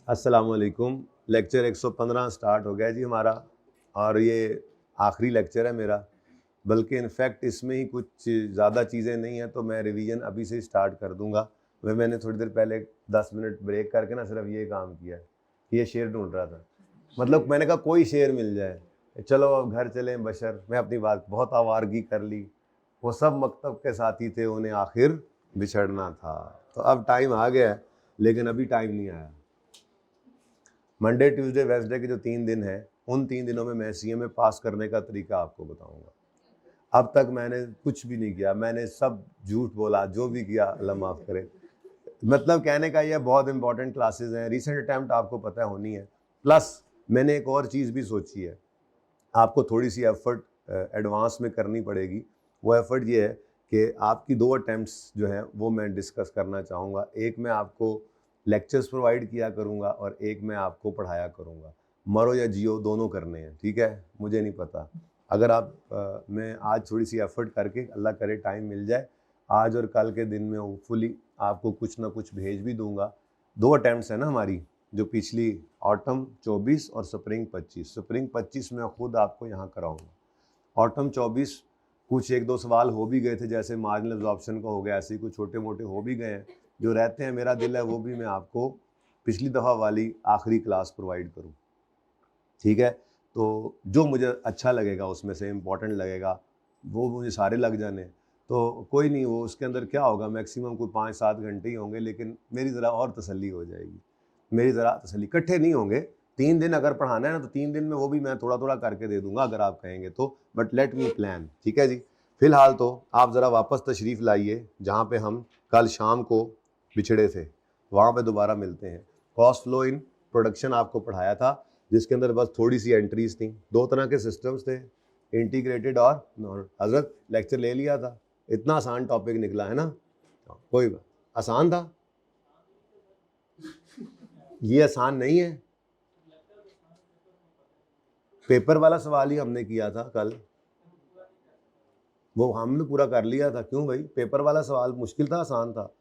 अस्सलामुअलैकुम। Lecture 115 start हो गया जी हमारा, और ये आखिरी लेक्चर है मेरा। बल्कि इनफैक्ट इसमें ही कुछ ज़्यादा चीज़ें नहीं हैं, तो मैं रिवीजन अभी से स्टार्ट कर दूंगा। मैंने थोड़ी देर पहले 10 मिनट ब्रेक करके ना सिर्फ ये काम किया है कि ये शेर ढूंढ रहा था। मतलब मैंने कहा कोई शेर मिल जाए, चलो अब घर चलें बशर। मैं अपनी बात बहुत आवारगी कर ली। वो सब मकतब के साथी थे, उन्हें आखिर बिछड़ना था। तो अब टाइम आ गया है, लेकिन अभी टाइम नहीं आया। मंडे ट्यूसडे वेडनेसडे के जो 3 दिन हैं, उन 3 दिनों में मैं सीए में पास करने का तरीका आपको बताऊंगा। अब तक मैंने कुछ भी नहीं किया, मैंने सब झूठ बोला, जो भी किया अल्लाह माफ़ करे। मतलब कहने का ये बहुत इंपॉर्टेंट क्लासेस हैं, रीसेंट अटैम्प्ट आपको पता होनी है। प्लस मैंने एक और चीज़ भी सोची है, आपको थोड़ी सी एफर्ट एडवांस में करनी पड़ेगी। वो एफर्ट ये है कि आपकी 2 अटैम्प्ट्स जो हैं वो मैं डिस्कस करना चाहूँगा। एक मैं आपको लेक्चर्स प्रोवाइड किया करूँगा और एक मैं आपको पढ़ाया करूँगा। मरो या जियो दोनों करने हैं, ठीक है? मुझे नहीं पता। अगर आप मैं आज थोड़ी सी एफर्ट करके, अल्लाह करे टाइम मिल जाए, आज और कल के दिन में होपफुली आपको कुछ ना कुछ भेज भी दूँगा। 2 अटैम्प्ट्स हैं ना हमारी, जो पिछली ऑटम 24 और स्प्रिंग 25। स्प्रिंग 25 में खुद आपको यहाँ कराऊंगा। ऑटम 24 कुछ 1-2 सवाल हो भी गए थे, जैसे मार्जिनल एब्जॉर्प्शन का हो गया, ऐसे ही कुछ छोटे मोटे हो भी गए हैं। जो रहते हैं, मेरा दिल है वो भी मैं आपको पिछली दफ़ा वाली आखिरी क्लास प्रोवाइड करूँ, ठीक है? तो जो मुझे अच्छा लगेगा, उसमें से इम्पोर्टेंट लगेगा, वो मुझे सारे लग जाने। तो कोई नहीं, वो उसके अंदर क्या होगा, मैक्सिमम कोई 5-7 घंटे ही होंगे, लेकिन मेरी ज़रा और तसल्ली हो जाएगी। मेरी ज़रा तसल्ली, इकट्ठे नहीं होंगे। 3 दिन अगर पढ़ाना है ना, तो 3 दिन में वो भी मैं थोड़ा-थोड़ा करके दे दूँगा अगर आप कहेंगे तो, बट लेट मी प्लान, ठीक है जी? फ़िलहाल तो आप ज़रा वापस तशरीफ़ लाइए जहाँ पे हम कल शाम को बिछड़े थे, वहाँ पे दोबारा मिलते हैं। कॉस्ट फ्लो इन प्रोडक्शन आपको पढ़ाया था, जिसके अंदर बस थोड़ी सी एंट्रीज थी। 2 तरह के सिस्टम्स थे, इंटीग्रेटेड और नॉन। हज़रत लेक्चर ले लिया था, इतना आसान टॉपिक निकला है ना? कोई बात, आसान था? ये आसान नहीं है। पेपर वाला सवाल ही हमने किया था कल, वो हमने पूरा कर लिया था। क्यों भाई? पेपर वाला सवाल मुश्किल था, आसान था?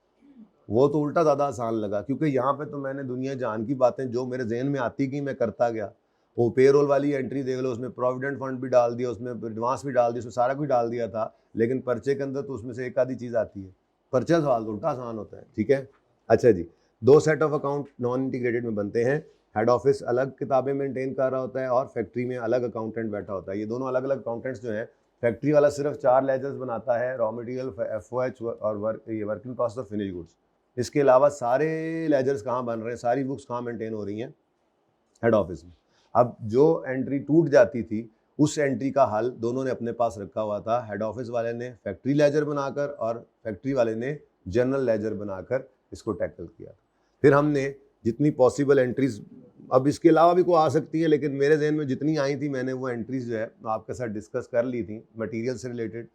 वो तो उल्टा ज़्यादा आसान लगा, क्योंकि यहाँ पे तो मैंने दुनिया जान की बातें जो मेरे जहन में आती गई मैं करता गया। वो पेरोल वाली एंट्री देख लो, उसमें प्रोविडेंट फंड भी डाल दिया, उसमें एडवांस भी डाल दिया, उसमें सारा कुछ डाल दिया था। लेकिन पर्चे के अंदर तो उसमें से एक आधी चीज़ आती है। पर्चा सवाल तो उल्टा आसान होता है, ठीक है? अच्छा जी, 2 set of account non integrated में बनते हैं। हेड ऑफिस अलग किताबें मेंटेन कर रहा होता है और फैक्ट्री में अलग अकाउंटेंट बैठा होता है। ये दोनों अलग अलग अकाउंटेंट्स जो हैं, फैक्ट्री वाला सिर्फ 4 लेजर्स बनाता है, रॉ मटेरियल, एफओएच और work in process of finish goods. इसके अलावा सारे लेजर्स कहाँ बन रहे हैं, सारी बुक्स कहाँ मेंटेन हो रही हैं? हेड ऑफिस में। अब जो एंट्री टूट जाती थी, उस एंट्री का हल दोनों ने अपने पास रखा हुआ था। हेड ऑफिस वाले ने फैक्ट्री लेजर बनाकर और फैक्ट्री वाले ने जनरल लेजर बनाकर इसको टैकल किया। फिर हमने जितनी पॉसिबल एंट्रीज, अब इसके अलावा भी कोई आ सकती है, लेकिन मेरे जहन में जितनी आई थी मैंने वो एंट्रीज जो है आपके साथ डिस्कस कर ली थी, मटेरियल से रिलेटेड।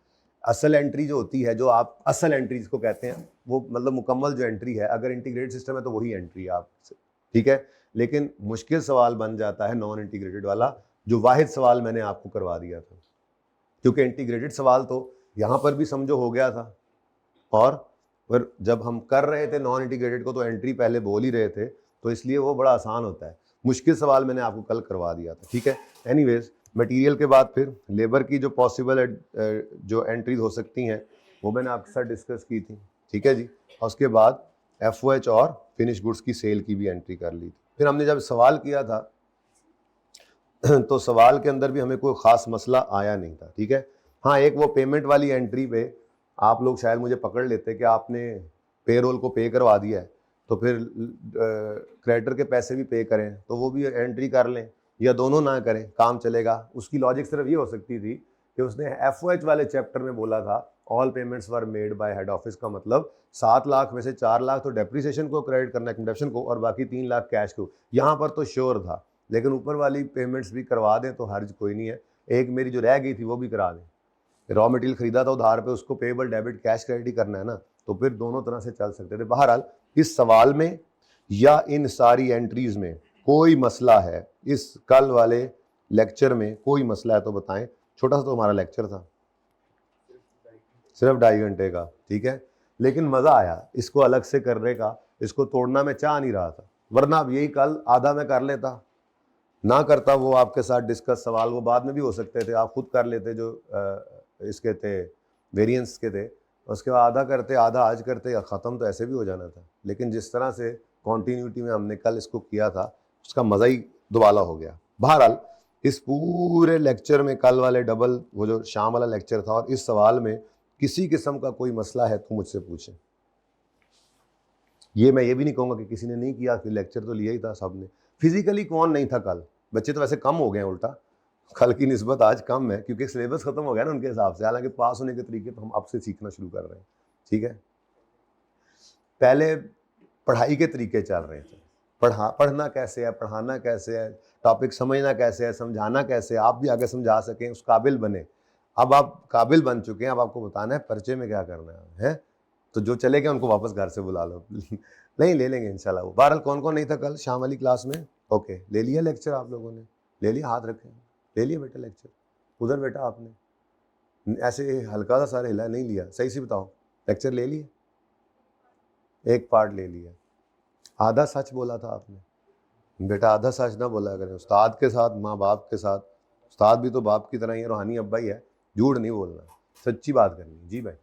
असल एंट्री जो होती है, जो आप असल एंट्रीज को कहते हैं, वो मतलब मुकम्मल जो एंट्री है, अगर इंटीग्रेटेड सिस्टम है तो वही एंट्री है आप, ठीक है? लेकिन मुश्किल सवाल बन जाता है नॉन इंटीग्रेटेड वाला, जो वाहिद सवाल मैंने आपको करवा दिया था। क्योंकि इंटीग्रेटेड सवाल तो यहाँ पर भी समझो हो गया था, और फिर जब हम कर रहे थे नॉन इंटीग्रेटेड को तो एंट्री पहले बोल ही रहे थे, तो इसलिए वो बड़ा आसान होता है। मुश्किल सवाल मैंने आपको कल करवा दिया था, ठीक है? एनीवेज, मटेरियल के बाद फिर लेबर की जो पॉसिबल जो एंट्रीज हो सकती हैं, वो मैंने आपके साथ डिस्कस की थी, ठीक है जी? और उसके बाद एफओएच और फिनिश गुड्स की सेल की भी एंट्री कर ली थी। फिर हमने जब सवाल किया था तो सवाल के अंदर भी हमें कोई ख़ास मसला आया नहीं था, ठीक है? हाँ, एक वो पेमेंट वाली एंट्री पे आप लोग शायद मुझे पकड़ लेते कि आपने पेरोल को पे करवा दिया है, तो फिर क्रेडिटर के पैसे भी पे करें, तो वो भी एंट्री कर लें, या दोनों ना करें, काम चलेगा। उसकी लॉजिक सिर्फ ये हो सकती थी कि उसने एफओएच वाले चैप्टर में बोला था all payments were made by head office, का मतलब 7 लाख में से 4 लाख तो डेप्रिसिएशन को क्रेडिट करना है, कंडक्शन को, और बाकी 3 लाख कैश को। यहाँ पर तो श्योर था, लेकिन ऊपर वाली पेमेंट्स भी करवा दें तो हर्ज कोई नहीं है। एक मेरी जो रह गई थी वो भी करा दें। रॉ मटेरियल खरीदा था उधार पे, उसको पेबल डेबिट कैश क्रेडिट ही करना है ना, तो फिर दोनों तरह से चल सकते थे। बहरहाल, इस सवाल में या इन सारी एंट्रीज में कोई मसला है, इस कल वाले लेक्चर में कोई मसला है तो बताएं। छोटा सा तो हमारा लेक्चर था, सिर्फ 2.5 घंटे का, ठीक है? लेकिन मज़ा आया इसको अलग से करने का, इसको तोड़ना मैं चाह नहीं रहा था। वरना अब यही कल आधा मैं कर लेता, ना करता वो आपके साथ डिस्कस सवाल, वो बाद में भी हो सकते थे, आप खुद कर लेते जो इसके थे वेरिएंस के थे, उसके बाद आधा करते, आधा आज करते, या ख़त्म तो ऐसे भी हो जाना था। लेकिन जिस तरह से कॉन्टीन्यूटी में हमने कल इसको किया था उसका मज़ा ही दुबाला हो गया। बहरहाल इस पूरे लेक्चर में कल वाले डबल वो जो शाम वाला लेक्चर था और इस सवाल में किसी किस्म का कोई मसला है तो मुझसे पूछें। ये मैं ये भी नहीं कहूँगा कि किसी ने नहीं किया, कि लेक्चर तो लिया ही था सब ने। फिजिकली कौन नहीं था कल? बच्चे तो वैसे कम हो गए हैं, उल्टा कल की निस्बत आज कम है क्योंकि सिलेबस खत्म हो गया ना उनके हिसाब से। हालांकि पास होने के तरीके तो हम अब से सीखना शुरू कर रहे हैं, ठीक है। पहले पढ़ाई के तरीके चल रहे थे, पढ़ना कैसे है, पढ़ाना कैसे है, टॉपिक समझना कैसे है, समझाना कैसे है, आप भी आगे समझा सकें, उस काबिल बने। अब आप काबिल बन चुके हैं, अब आपको बताना है पर्चे में क्या करना है। तो जो चले गए उनको वापस घर से बुला लो नहीं, ले लेंगे इंशाल्लाह। वो बहरहाल कौन कौन नहीं था कल शाम वाली क्लास में? ओके, ले लिया लेक्चर आप लोगों ने? ले लिया, हाथ रखें। ले लिया बेटा लेक्चर? उधर बेटा आपने ऐसे हल्का सा सारे हिला, नहीं लिया? सही से बताओ, लेक्चर ले लिए? एक पार्ट ले लिया, आधा सच बोला था आपने बेटा, आधा सच ना बोला करें। उस्ताद के साथ, माँ बाप के साथ, उस्ताद भी तो बाप की तरह ही है, रूहानी अब्बा ही है, झूठ नहीं बोलना, सच्ची बात करनी। जी भाई,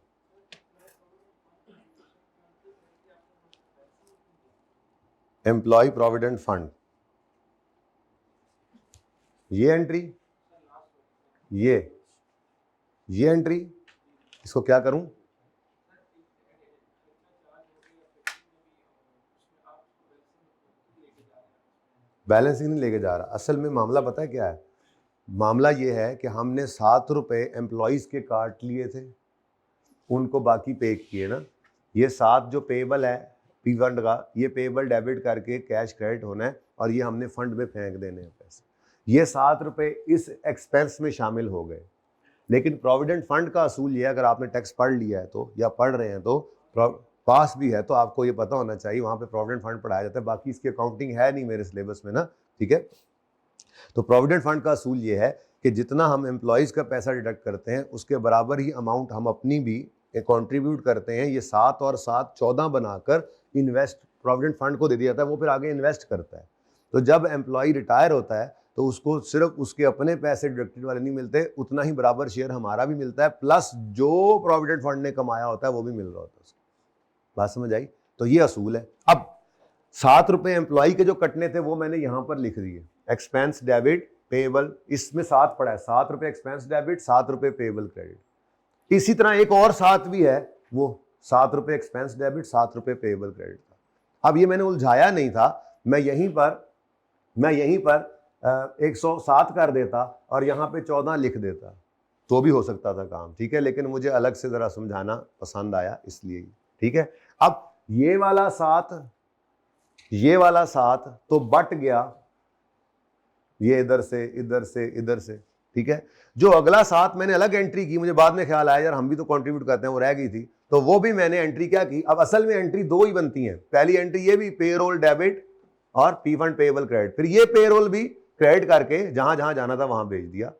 एम्प्लॉय प्रोविडेंट फंड, ये एंट्री, ये एंट्री, इसको क्या करूं? बैलेंसिंग नहीं लेके जा रहा। असल में मामला पता है क्या है? मामला ये है कि हमने 7 रुपये एम्प्लॉयज़ के काट लिए थे, उनको बाकी पे किए ना। ये 7 जो पेबल है पी फंड का, ये पेबल डेबिट करके कैश क्रेडिट होना है और ये हमने फंड में फेंक देने हैं पैसे। ये 7 रुपये इस एक्सपेंस में शामिल हो गए। लेकिन प्रोविडेंट फंड का असूल ये है, अगर आपने टैक्स पढ़ लिया है तो, या पढ़ रहे हैं तो, पास भी है तो आपको ये पता होना चाहिए वहाँ पे प्रोविडेंट फंड पढ़ाया जाता है। बाकी इसकी अकाउंटिंग है नहीं मेरे सिलेबस में ना, ठीक है। तो प्रोविडेंट फंड का असूल ये है कि जितना हम एम्प्लॉयज़ का पैसा डिडक्ट करते हैं उसके बराबर ही अमाउंट हम अपनी भी कंट्रीब्यूट करते हैं। ये 7 और 7 14 बनाकर इन्वेस्ट प्रोविडेंट फंड को दे दिया जाता है, वो फिर आगे इन्वेस्ट करता है। तो जब एम्प्लॉय रिटायर होता है तो उसको सिर्फ उसके अपने पैसे डिडक्टेड वाले नहीं मिलते, उतना ही बराबर शेयर हमारा भी मिलता है, प्लस जो प्रोविडेंट फंड ने कमाया होता है वो भी मिल रहा होता है उसको। बात समझ आई? तो ये असूल है। अब 7 रुपये एम्प्लॉय के जो कटने थे वो मैंने यहां पर लिख दिए, एक्सपेंस डेबिट पेएबल, इसमें 7 पड़ा है, 7 रुपये एक्सपेंस डेबिट, 7 रुपये पेएबल क्रेडिट। इसी तरह एक और 7 भी है, वो 7 रुपये एक्सपेंस डेबिट, 7 रुपये पेएबल क्रेडिट था। अब ये मैंने उलझाया नहीं था, मैं यहीं पर 107 कर देता और यहाँ पे 14 लिख देता तो भी हो सकता था काम, ठीक है। लेकिन मुझे अलग से जरा समझाना पसंद आया इसलिए, ठीक है। अब ये वाला 7 तो बट गया, ये इधर से इधर से इधर से, ठीक है। जो अगला 7 मैंने अलग एंट्री की, मुझे बाद में ख्याल आया यार हम भी तो कंट्रीब्यूट करते हैं, वो रह गई थी, तो वो भी मैंने एंट्री क्या की। अब असल में एंट्री 2 ही बनती हैं। पहली एंट्री ये भी पेरोल डेबिट और पी फंड पेएबल क्रेडिट, फिर ये पेरोल भी क्रेडिट करके जहां जहां जाना था वहां भेज दिया।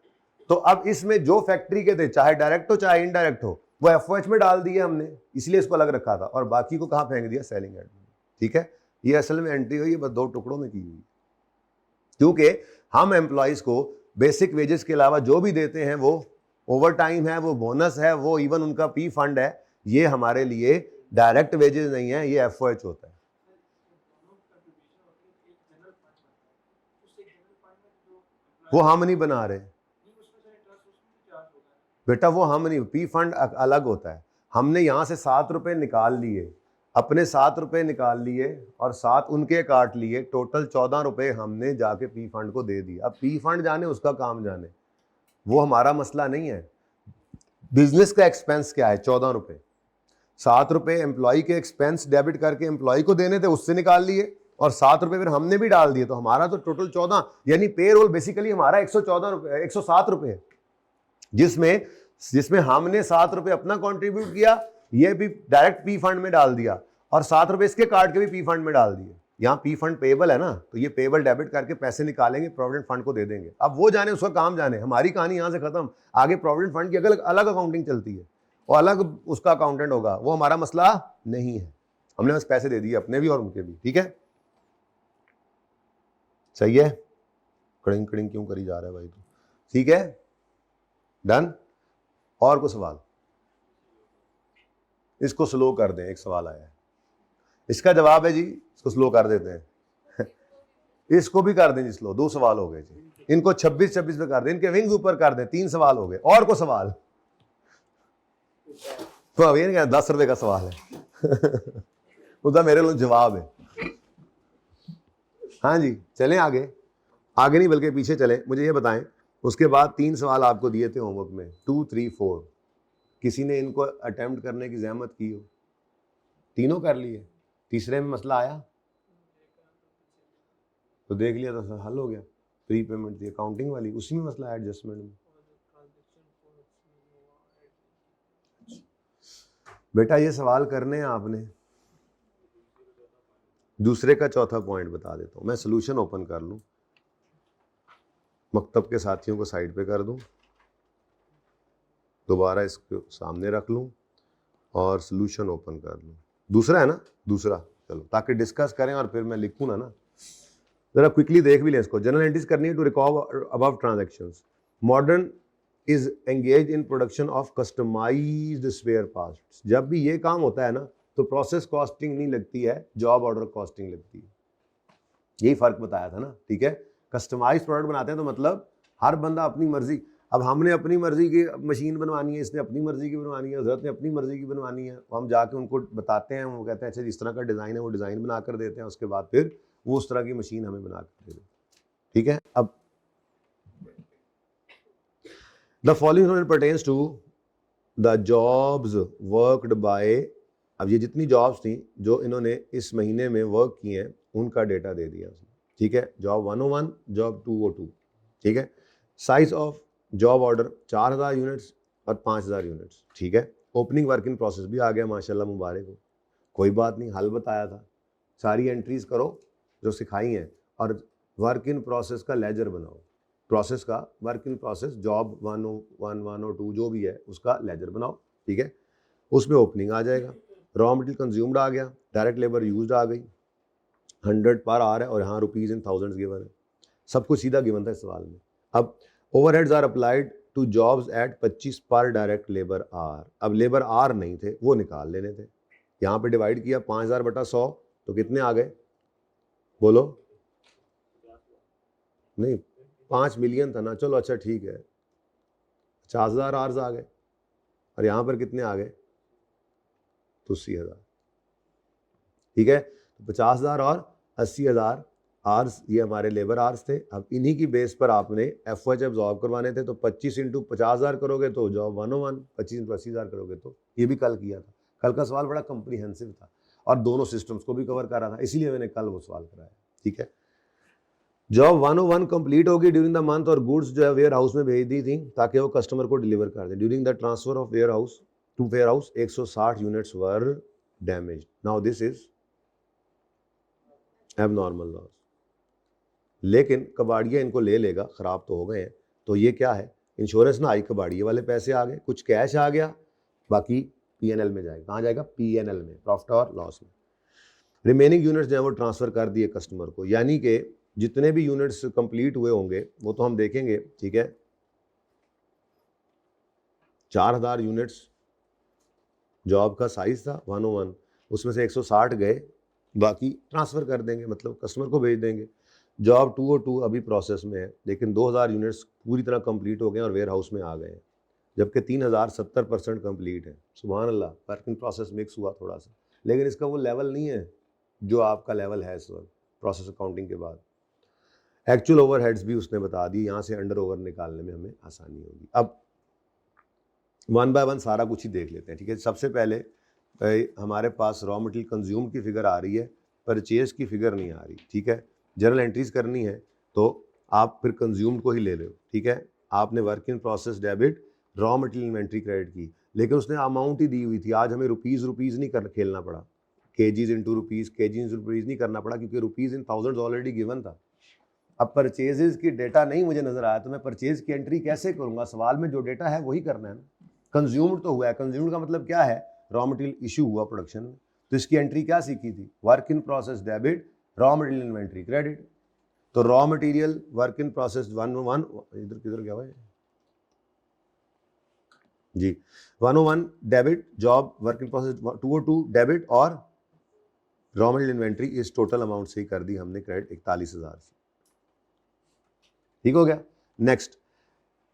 तो अब इसमें जो फैक्ट्री के थे, चाहे डायरेक्ट हो चाहे इनडायरेक्ट हो, वो एफओएच में डाल दिए हमने, इसलिए इसको अलग रखा था, और बाकी को कहां फेंक दिया? सेलिंग एड में, ठीक है। ये असल में एंट्री हुई है, बस 2 टुकड़ों में की हुई, क्योंकि हम एम्प्लॉयज को बेसिक वेजेस के अलावा जो भी देते हैं, वो ओवर टाइम है, वो बोनस है, वो इवन उनका पी फंड है, ये हमारे लिए डायरेक्ट वेजेस नहीं है, ये एफओएच होता है। वो हम नहीं बना रहे बेटा, वो हम नहीं, पी फंड अलग होता है। हमने यहाँ से 7 रुपये निकाल लिए, अपने 7 रुपये निकाल लिए और 7 उनके काट लिए, टोटल 14 रुपये हमने जाके पी फंड को दे दिए। अब पी फंड जाने उसका काम जाने, वो हमारा मसला नहीं है। बिजनेस का एक्सपेंस क्या है? 14 रुपये। 7 रुपये एम्प्लॉय के एक्सपेंस डेबिट करके एम्प्लॉय को देने थे, उससे निकाल लिए, और 7 रुपये फिर हमने भी डाल दिए, तो हमारा तो टोटल 14, यानी पे रोल बेसिकली हमारा 114 रुपये, 107 रुपये, जिसमें हमने 7 रुपये अपना कंट्रीब्यूट किया, ये भी डायरेक्ट पी फंड में डाल दिया, और 7 रुपये इसके काट के भी पी फंड में डाल दिए। यहाँ पी फंड पेएबल है ना, तो ये पेएबल डेबिट करके पैसे निकालेंगे, प्रोविडेंट फंड को दे देंगे। अब वो जाने, उसका काम जाने, हमारी कहानी यहाँ से खत्म। आगे प्रोविडेंट फंड की अलग अकाउंटिंग चलती है, और अलग उसका अकाउंटेंट होगा, वो हमारा मसला नहीं है। हमने बस पैसे दे दिए, अपने भी और उनके भी, ठीक है। सही है, कड़िंग कड़िंग क्यों करी जा रहा है भाई तू? ठीक है, डन। और कोई सवाल? इसको स्लो कर दें, एक सवाल आया है, इसका जवाब है जी, इसको स्लो कर देते हैं इसको भी कर दें जी स्लो, 2 सवाल हो गए जी, इनको 26-26 पे कर दें, इनके विंग्स ऊपर कर दें, 3 सवाल हो गए। और को सवाल? तो अब ये नहीं, 10 रुपए का सवाल है उसका मेरे लिए जवाब है। हाँ जी, चलें आगे, आगे नहीं बल्कि पीछे चले। मुझे ये बताएं, उसके बाद 3 सवाल आपको दिए थे होमवर्क में, 2, 3, 4, किसी ने इनको अटेम्प्ट करने की जहमत की हो? तीनों कर लिए, तीसरे में मसला आया तो देख लिया तो हल हो गया। प्री पेमेंट थी अकाउंटिंग वाली, उसी में मसला है एडजस्टमेंट में। बेटा ये सवाल करने हैं आपने। दूसरे का चौथा पॉइंट बता देता हूँ मैं, सोल्यूशन ओपन कर लूँ, मकतब के साथियों को साइड पे कर दूँ, दोबारा इसको सामने रख लूँ और सोल्यूशन ओपन कर लूँ। दूसरा है ना, दूसरा, चलो ताकि डिस्कस करें और फिर मैं लिखूँ ना जरा क्विकली देख भी लें इसको। जनरल एंट्रीज करनी है to record above transactions. Modern is engage in production of customised spare parts. जब भी ये काम होता है ना तो प्रोसेस कॉस्टिंग नहीं लगती है, जॉब ऑर्डर कॉस्टिंग लगती है। यही फर्क बताया था ना, ठीक है। कस्टमाइज प्रोडक्ट बनाते हैं तो मतलब हर बंदा अपनी मर्जी, अब हमने अपनी मर्जी की मशीन बनवानी है, इसने अपनी मर्जी की बनवानी है, हजरत ने अपनी मर्जी की बनवानी है, हम जाके उनको बताते हैं, वो कहते हैं अच्छा जिस तरह का डिज़ाइन है वो डिज़ाइन बना कर देते हैं, उसके बाद फिर वो उस तरह की मशीन हमें बना कर दे देते, ठीक है। अब the following pertains to the jobs worked by, अब ये जितनी जॉब्स थी जो इन्होंने इस महीने में वर्क की हैं उनका डेटा दे दिया उसने, ठीक है। जॉब 101, जॉब 202, ठीक है। Size of job order 4000 units और 5000 यूनिट्स, ठीक है। ओपनिंग वर्क इन प्रोसेस भी आ गया, माशाल्लाह मुबारक हो, कोई बात नहीं, हल बताया था। सारी एंट्रीज करो जो सिखाई हैं और वर्क इन प्रोसेस का लेजर बनाओ, प्रोसेस का वर्क इन प्रोसेस, जॉब 101, 102 जो भी है उसका लेजर बनाओ, ठीक है। उसमें ओपनिंग आ जाएगा, रॉ मटेरियल कंज्यूम्ड आ गया, डायरेक्ट लेबर यूज्ड आ गई, 100 पर आ रहा है और यहाँ रुपीज़ इन थाउजेंड्स गिवन है, सब कुछ सीधा गिवन था इस सवाल में। अब overheads are applied to jobs at 25 per direct labour hour. अब लेबर आर नहीं थे, वो निकाल लेने थे। यहाँ पे डिवाइड किया 5000/100 तो कितने आ गए बोलो? नहीं 5 मिलियन था ना, चलो अच्छा ठीक है, 50,000 आर्स आ गए और यहाँ पर कितने आ गए? तो 80,000, ठीक है। तो 50,000 और 80,000 आर्स ये हमारे लेबर आर्स थे। अब इन्हीं की बेस पर आपने FOH एब्जॉर्ब करवाने थे, तो 25 × 50,000 करोगे तो जॉब 101, 25 × 80,000 करोगे तो, ये भी कल किया था। कल का सवाल बड़ा कम्प्रीहेंसिव था और दोनों सिस्टम्स को भी कवर कर रहा था, इसीलिए मैंने कल वो सवाल कराया, ठीक है। जॉब 101 कंप्लीट होगी ड्यूरिंग द मंथ और गुड्स जो है वेयर हाउस में भेज दी थी ताकि वो कस्टमर को डिलीवर कर दे। During the transfer of warehouse to warehouse 160 units were damage. Now this is abnormal loss, लेकिन कबाड़िया इनको ले लेगा, ख़राब तो हो गए हैं, तो ये क्या है, इंश्योरेंस ना आई, कबाड़िया वाले पैसे आ गए, कुछ कैश आ गया, बाकी PNL में जाएगा। कहाँ जाएगा? PNL में, प्रॉफिट और लॉस में। रिमेनिंग यूनिट्स जो है वो ट्रांसफ़र कर दिए कस्टमर को, यानी कि जितने भी यूनिट्स कंप्लीट हुए होंगे वो तो हम देखेंगे, ठीक है। 4000 यूनिट्स जॉब का साइज था 101, उसमें से 160 गए, बाकी ट्रांसफ़र कर देंगे, मतलब कस्टमर को भेज देंगे। जॉब 202 अभी प्रोसेस में है, लेकिन 2000 यूनिट्स पूरी तरह कंप्लीट हो गए और वेयर हाउस में आ गए हैं, जबकि 3000 70% कंप्लीट है। सुभान अल्लाह, वर्क इन प्रोसेस मिक्स हुआ थोड़ा सा, लेकिन इसका वो लेवल नहीं है जो आपका लेवल है इस वक्त प्रोसेस अकाउंटिंग के बाद। एक्चुअल ओवरहेड्स भी उसने बता दी, यहाँ से अंडर ओवर निकालने में हमें आसानी होगी। अब 1 बाय 1 सारा कुछ ही देख लेते हैं, ठीक है। सबसे पहले हमारे पास रॉ मटेरियल कंज्यूम की फिगर आ रही है, परचेज की फिगर नहीं आ रही, ठीक है। जनरल एंट्रीज करनी है तो आप फिर कंज्यूम्ड को ही ले रहे हो, ठीक है। आपने work in process debit raw material inventory credit की, लेकिन उसने अमाउंट ही दी हुई थी। आज हमें रुपीज़ नहीं खेलना पड़ा, KGs into rupees, KGs into rupees नहीं करना पड़ा, क्योंकि rupees in thousands already given था। अब परचेजेस की डेटा नहीं मुझे नजर आया तो मैं परचेज की एंट्री कैसे करूंगा? सवाल में जो डेटा है वही करना है ना। कंज्यूम्ड तो हुआ है, कंज्यूम्ड का मतलब क्या है? रॉ मटेरियल इशू हुआ प्रोडक्शन में, तो इसकी एंट्री क्या सीखी थी? Work in process debit raw material inventory credit. तो raw material work in process 101, इधर किधर गया हुआ है जी, 101 debit, job work in process 202 debit, और रॉ मटेरियल इन्वेंट्री इस टोटल अमाउंट से ही कर दी हमने क्रेडिट 41,000 से। ठीक हो गया। नेक्स्ट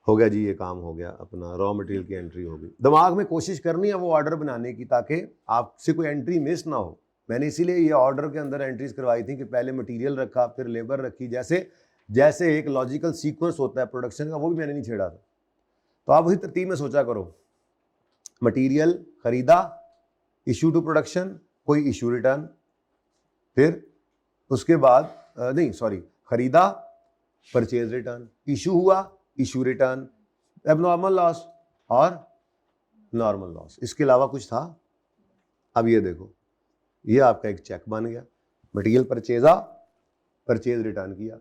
हो गया जी, ये काम हो गया अपना, रॉ मटेरियल की एंट्री हो गई। दिमाग में कोशिश करनी है वो ऑर्डर बनाने की ताकि आपसे कोई एंट्री मिस ना हो। मैंने इसीलिए ये ऑर्डर के अंदर एंट्रीज करवाई थी कि पहले मटेरियल रखा, फिर लेबर रखी, जैसे एक लॉजिकल सीक्वेंस होता है प्रोडक्शन का, वो भी मैंने नहीं छेड़ा था। तो आप उसी तरतीब में सोचा करो, मटेरियल खरीदा, इशू टू प्रोडक्शन, कोई इशू रिटर्न, फिर उसके बाद खरीदा, परचेज रिटर्न, इशू हुआ, इशू रिटर्न, एबनॉर्मल लॉस और नॉर्मल लॉस। इसके अलावा कुछ था? अब ये देखो, ये आपका एक चेक बन गया, मटेरियल परचेजा, परचेज रिटर्न किया,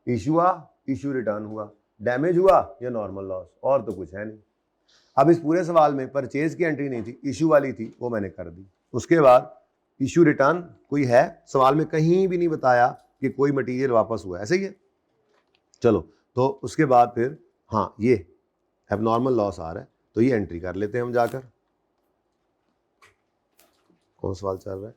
इशू हुआ, इशू रिटर्न हुआ, डैमेज हुआ या नॉर्मल लॉस, और तो कुछ है नहीं। अब इस पूरे सवाल में परचेज की एंट्री नहीं थी, इशू वाली थी, वो मैंने कर दी। उसके बाद इशू रिटर्न कोई है, सवाल में कहीं भी नहीं बताया कि कोई मटेरियल वापस हुआ, ऐसे ही है। चलो, तो उसके बाद फिर हाँ, ये एबनॉर्मल लॉस आ रहा है, तो ये एंट्री कर लेते हैं हम जाकर। कौन सवाल चल रहा है?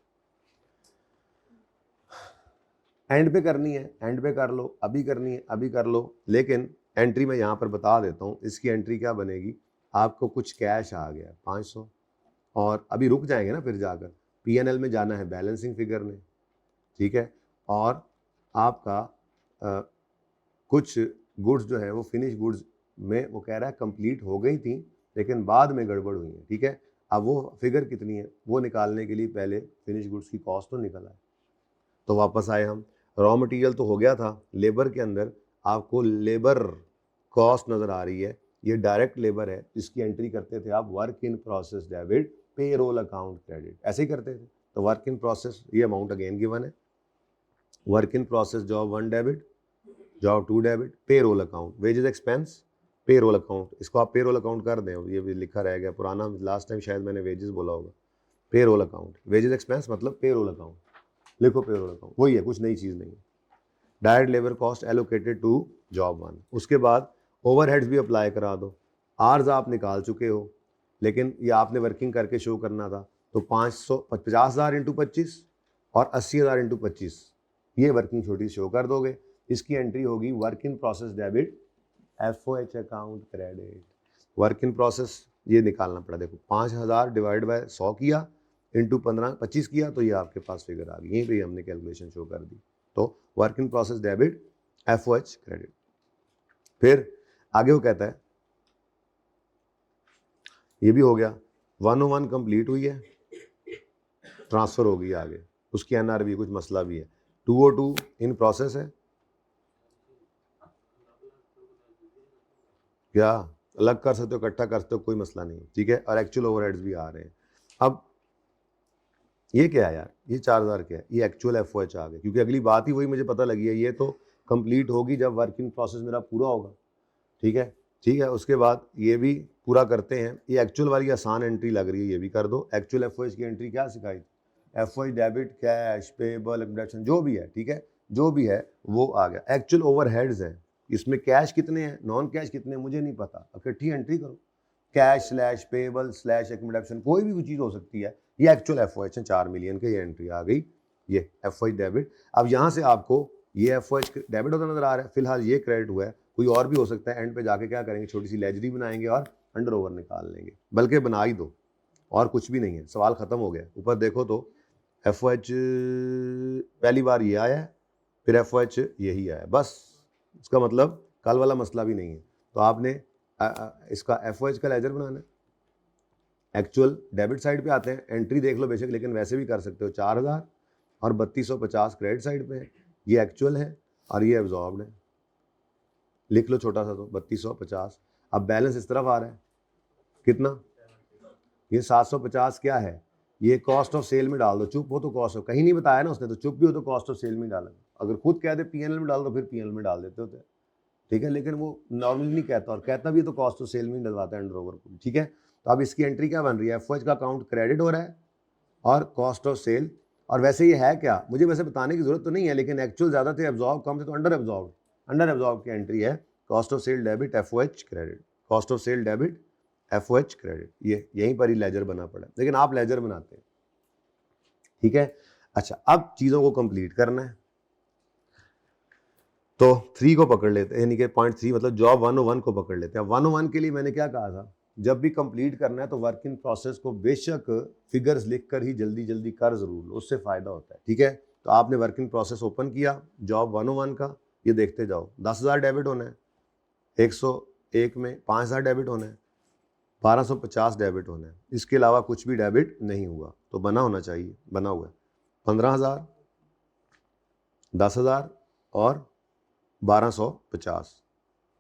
एंड पे करनी है, एंड पे कर लो, अभी करनी है अभी कर लो, लेकिन एंट्री मैं यहाँ पर बता देता हूँ। इसकी एंट्री क्या बनेगी, आपको कुछ कैश आ गया 500, और अभी रुक जाएंगे ना, फिर जाकर P&L में जाना है बैलेंसिंग फिगर में, ठीक है। और आपका कुछ गुड्स जो है वो फिनिश गुड्स में वो कह रहा है कंप्लीट हो गई थी, लेकिन बाद में गड़बड़ हुई है, ठीक है। अब वो फिगर कितनी है वो निकालने के लिए पहले फिनिश गुड्स की कॉस्ट तो निकल आए। तो वापस आए हम, रॉ मटेरियल तो हो गया था, लेबर के अंदर आपको लेबर कॉस्ट नज़र आ रही है, ये डायरेक्ट लेबर है, इसकी एंट्री करते थे आप work in process debit, payroll account credit, ऐसे ही करते थे। तो वर्क इन प्रोसेस, ये अमाउंट अगेन गिवन है, work in process job 1 debit, job 2 debit, payroll account, wages expense, payroll account, इसको आप पेरोल अकाउंट कर दें, ये भी लिखा रह गया पुराना, लास्ट टाइम शायद मैंने वेजेस बोला होगा, पेरोल अकाउंट, वेजेस एक्सपेंस मतलब पेरोल अकाउंट, लिखो पेरोल अकाउंट, वही है, कुछ नई चीज़ नहीं है। Direct labour cost allocated to job 1। उसके बाद ओवरहेड्स भी अप्लाई करा दो। आर्स आप निकाल चुके हो, लेकिन ये आपने वर्किंग करके शो करना था, तो 50,000 इंटू 25 और 80,000 इंटू 25, ये वर्किंग छोटी शो कर दोगे। इसकी एंट्री होगी work in process debit, FOH account credit. Work in process ये निकालना पड़ा, देखो 5,000 डिवाइड बाय 100 किया, इंटू 25 किया, तो ये आपके पास फिगर आ गई, यहीं पे हमने कैलकुलेशन शो कर दी। तो work in process debit, FOH credit. फिर आगे वो कहता है, ये भी हो गया, 101 कंप्लीट हुई है, ट्रांसफर हो गई आगे, उसकी NRV कुछ मसला भी है, 202 इन प्रोसेस है, क्या अलग कर सकते हो, इकट्ठा कर सकते हो, कोई मसला नहीं, ठीक है। और एक्चुअल ओवरहेड्स भी आ रहे हैं। अब ये क्या है यार, ये 4,000 क्या है, ये एक्चुअल FOH आ गए, क्योंकि अगली बात ही वही मुझे पता लगी है, ये तो कंप्लीट होगी जब वर्क इन प्रोसेस मेरा पूरा होगा, ठीक है। ठीक है, उसके बाद ये भी पूरा करते हैं, ये एक्चुअल वाली आसान एंट्री लग रही है, ये भी कर दो। एक्चुअल FOH की एंट्री क्या सिखाई, FOH debit, cash, payable, expansion, जो भी है, ठीक है, जो भी है वो आ गया। एक्चुअल ओवरहेड्स हैं, इसमें कैश कितने हैं, नॉन कैश कितने हैं, मुझे नहीं पता, इकट्ठी एंट्री करो, cash slash payable slash expansion, कोई भी चीज़ हो सकती है। ये एक्चुअल FOH है, 4 मिलियन की ये एंट्री आ गई, ये FOH डेबिट। अब यहाँ से आपको ये FOH डेबिट होता नजर आ रहा है, फिलहाल ये क्रेडिट हुआ है, कोई और भी हो सकता है। एंड पे जाके क्या करेंगे, छोटी सी लेजरी बनाएंगे और अंडर ओवर निकाल लेंगे, बल्कि बना ही दो, और कुछ भी नहीं है, सवाल खत्म हो गया। ऊपर देखो तो FOH पहली बार ये आया है, फिर FOH यही आया, बस इसका मतलब कल वाला मसला भी नहीं है। तो आपने इसका FOH का लेजर बनाना है। एक्चुअल डेबिट साइड पे आते हैं, एंट्री देख लो बेशक, लेकिन वैसे भी कर सकते हो। 4,000 और 3250 क्रेडिट साइड पे है, ये एक्चुअल है और ये एब्जॉर्ब्ड है, लिख लो छोटा सा तो 3250। अब बैलेंस इस तरफ आ रहा है, कितना, ये 750 क्या है, ये कॉस्ट ऑफ सेल में डाल दो, चुप हो तो कॉस्ट ऑफ, कहीं नहीं बताया ना उसने, तो चुप भी हो तो कॉस्ट ऑफ सेल में डाला, अगर खुद कह दे P&L में डाल दो फिर P&L में डाल देते होते, ठीक है, लेकिन वो नॉर्मली नहीं कहता, और कहता भी तो कॉस्ट ऑफ सेल में डलवाता है अंडर ओवर को, ठीक है। तो अब इसकी एंट्री क्या बन रही है, FOH का अकाउंट क्रेडिट हो रहा है और कॉस्ट ऑफ सेल और वैसे ये है क्या, मुझे वैसे बताने की जरूरत तो नहीं है, लेकिन एक्चुअल ज़्यादा थे, एब्जॉर्ब कम थे, तो अंडर एब्जॉर्ब की एंट्री है cost of sale debit FOH credit, cost of sale debit FOH credit, ये यहीं पर ही लेजर बना पड़ा है, लेकिन आप लेजर बनाते हैं, ठीक है। अच्छा, अब चीज़ों को कंप्लीट करना है, तो 3 को पकड़ लेते हैं, यानी कि पॉइंट 3 मतलब जॉब 101 को पकड़ लेते हैं। 101 के लिए मैंने क्या कहा था, जब भी कंप्लीट करना है तो वर्क इन प्रोसेस को बेशक फिगर्स लिखकर ही जल्दी जल्दी कर जरूर लो, उससे फायदा होता है, ठीक है। तो आपने वर्क इन प्रोसेस ओपन किया जॉब 101 का, ये देखते जाओ, 10,000 डेबिट होना है, 101 में 5,000 डेबिट होना है, 1250 डेबिट होना है, इसके अलावा कुछ भी डेबिट नहीं हुआ, तो बना होना चाहिए, बना हुआ है 15,000, 10,000 और 1250,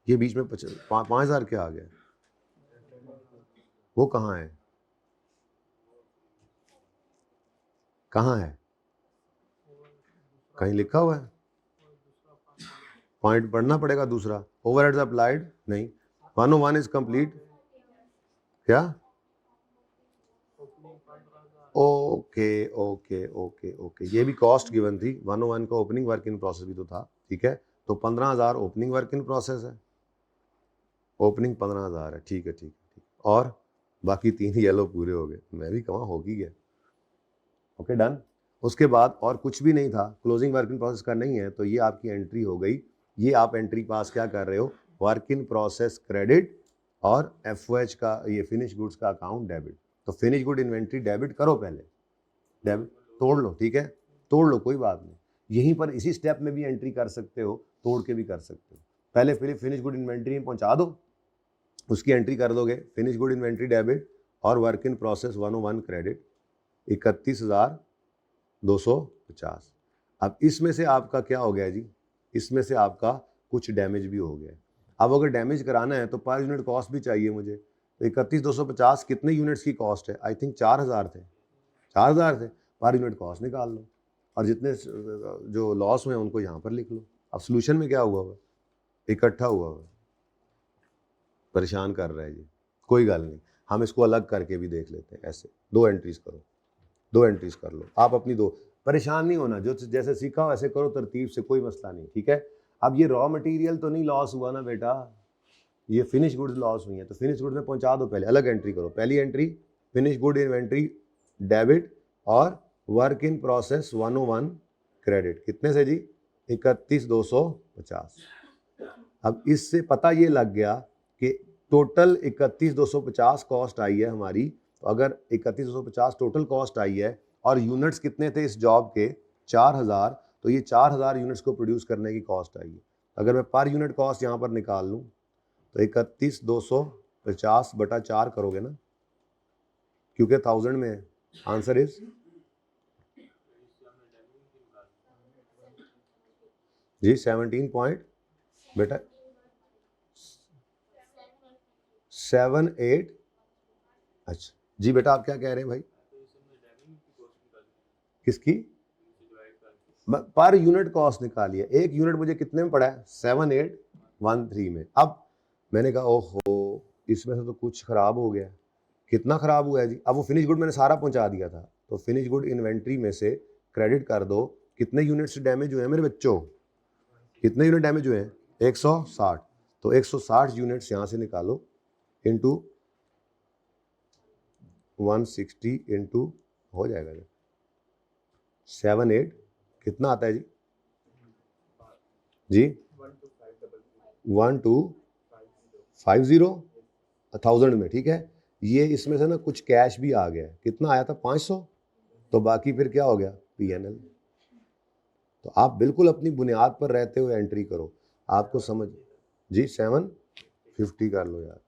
ये बीच में 5,000 क्या आ गया, वो कहाँ है, कहाँ है, कहीं लिखा हुआ है, पॉइंट पढ़ना पड़ेगा दूसरा, ओवरहेड्स अप्लाइड नहीं, 101 इज कंप्लीट, क्या, ओके ओके ओके ओके, ये भी कॉस्ट गिवन थी, 101 का ओपनिंग वर्क इन प्रोसेस भी तो था, ठीक है। तो 15,000 ओपनिंग वर्क इन प्रोसेस है, ओपनिंग 15,000 है, ठीक है ठीक है ठीक, और बाकी 3 येलो पूरे हो गए, मैं भी कहूँ हो ही गया, ओके डन। उसके बाद और कुछ भी नहीं था, क्लोजिंग वर्क इन प्रोसेस का नहीं है, तो ये आपकी एंट्री हो गई, ये आप एंट्री पास क्या कर रहे हो, वर्क इन प्रोसेस क्रेडिट और FOH का ये फिनिश गुड्स का अकाउंट डेबिट। तो फिनिश गुड इन्वेंट्री डेबिट करो पहले, डेबिट तोड़ लो, ठीक है, तोड़ लो, कोई बात नहीं, यहीं पर इसी स्टेप में भी एंट्री कर सकते हो, तोड़ के भी कर सकते हो, पहले फिनिश गुड इन्वेंट्री में पहुंचा दो, उसकी एंट्री कर दोगे, फिनिश गुड इन्वेंट्री डेबिट और वर्क इन प्रोसेस 101 क्रेडिट 31,250। अब इसमें से आपका क्या हो गया जी, इसमें से आपका कुछ डैमेज भी हो गया। अब अगर डैमेज कराना है तो पर यूनिट कॉस्ट भी चाहिए मुझे, तो 31,250 कितने यूनिट्स की कॉस्ट है, आई थिंक 4,000 थे, 4,000 थे, पर यूनिट कॉस्ट निकाल लो, और जितने जो लॉस हुए उनको यहाँ पर लिख लो। अब सोल्यूशन में क्या हुआ हुआ, इकट्ठा हुआ हुआ, परेशान कर रहा है जी, कोई गल नहीं, हम इसको अलग करके भी देख लेते हैं, ऐसे 2 एंट्रीज करो, 2 एंट्रीज कर लो आप अपनी, 2, परेशान नहीं होना, जो जैसे सीखा वैसे करो तरतीब से, कोई मसला नहीं, ठीक है। अब ये रॉ मटेरियल तो नहीं लॉस हुआ ना बेटा, ये फिनिश गुड्स लॉस हुई है, तो फिनिश गुड्स में पहुंचा दो, पहले अलग एंट्री करो, पहली entry finish good inventory debit और वर्क इन प्रोसेस 101 क्रेडिट, कितने से जी, 31,250। अब इससे पता ये लग गया कि टोटल 31,250 कॉस्ट आई है हमारी, तो अगर 31,250 टोटल कॉस्ट आई है और यूनिट्स कितने थे इस जॉब के, 4,000, तो ये 4,000 यूनिट्स को प्रोड्यूस करने की कॉस्ट आई है। अगर मैं पर यूनिट कॉस्ट यहाँ पर निकाल लूँ तो 31,250 बटा 4 करोगे ना, क्योंकि 1000 में है, आंसर इज जी 17 पॉइंट बेटा 78, अच्छा जी बेटा आप क्या कह रहे हैं भाई, किसकी, पर यूनिट कॉस्ट निकालिए, एक यूनिट मुझे कितने में पड़ा है, 7813 में। अब मैंने कहा ओहो इसमें से तो कुछ खराब हो गया, कितना खराब हुआ है जी, अब वो फिनिश गुड मैंने सारा पहुंचा दिया था, तो फिनिश गुड इन्वेंट्री में से क्रेडिट कर दो, कितने यूनिट्स डैमेज हुए हैं मेरे बच्चों, कितने यूनिट डैमेज हुए हैं, 160, तो 160 यूनिट्स यहाँ से निकालो इंटू 160 इंटू हो जाएगा 78, कितना आता है जी, जी 1250 1000 में, ठीक है। ये इसमें से ना कुछ कैश भी आ गया, कितना आया था 500, तो बाकी फिर क्या हो गया PNL। तो आप बिल्कुल अपनी बुनियाद पर रहते हुए एंट्री करो, आपको समझ जी 750 कर लो यार,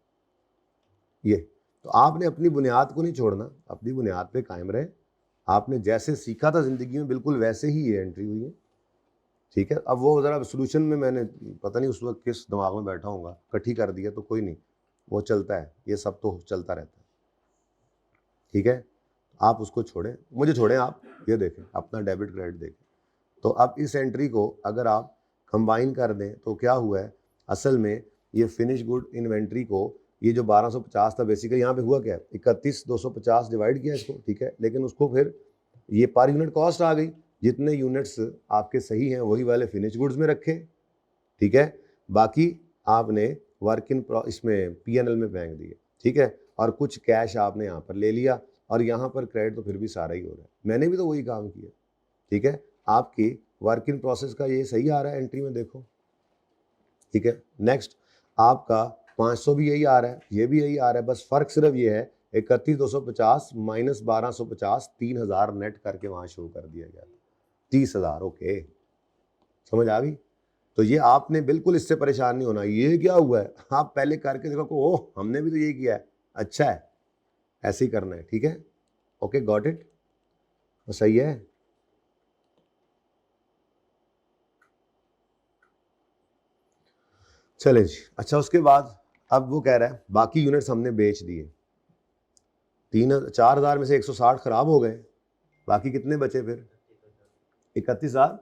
ये तो आपने अपनी बुनियाद को नहीं छोड़ना, अपनी बुनियाद पे कायम रहे, आपने जैसे सीखा था ज़िंदगी में बिल्कुल वैसे ही ये एंट्री हुई है, ठीक है। अब वो ज़रा सोल्यूशन में मैंने पता नहीं उस वक्त किस दिमाग में बैठा होऊंगा, इकट्ठी कर दिया, तो कोई नहीं, वो चलता है, ये सब तो चलता रहता है, ठीक है। आप उसको छोड़ें, मुझे छोड़ें, आप ये देखें अपना डेबिट क्रेडिट देखें। तो अब इस एंट्री को अगर आप कंबाइन कर दें तो क्या हुआ है, असल में ये फिनिश गुड इन्वेंट्री को, ये जो 1250 था बेसिकली यहाँ पे हुआ क्या है, 31,250 डिवाइड किया इसको, ठीक है, लेकिन उसको फिर ये पर यूनिट कॉस्ट आ गई, जितने यूनिट्स आपके सही हैं वही वाले फिनिश गुड्स में रखे, ठीक है, बाकी आपने वर्क इन इसमें P&L में फेंक दिए, ठीक है, और कुछ कैश आपने यहाँ पर ले लिया, और यहाँ पर क्रेडिट तो फिर भी सारा ही हो रहा है, मैंने भी तो वही काम किया, ठीक है। आपकी वर्क इन प्रोसेस का ये सही आ रहा है एंट्री में, देखो, ठीक है। नेक्स्ट आपका 500 भी यही आ रहा है, ये भी यही आ रहा है, बस फर्क सिर्फ ये है 31,250 माइनस 1250, 3,000 नेट करके वहां शो कर दिया गया, 30,000, ओके, समझ आ गई। तो ये आपने बिल्कुल इससे परेशान नहीं होना, ये क्या हुआ है, आप पहले करके देखो, ओह हमने भी तो ये किया है, अच्छा है, ऐसे ही करना है, ठीक है, ओके, गॉट इट, सही है। चले जी, अच्छा, उसके बाद अब वो कह रहा है बाकी यूनिट्स हमने बेच दिए, 4,000 में से 160 खराब हो गए, बाकी कितने बचे फिर, 31,000,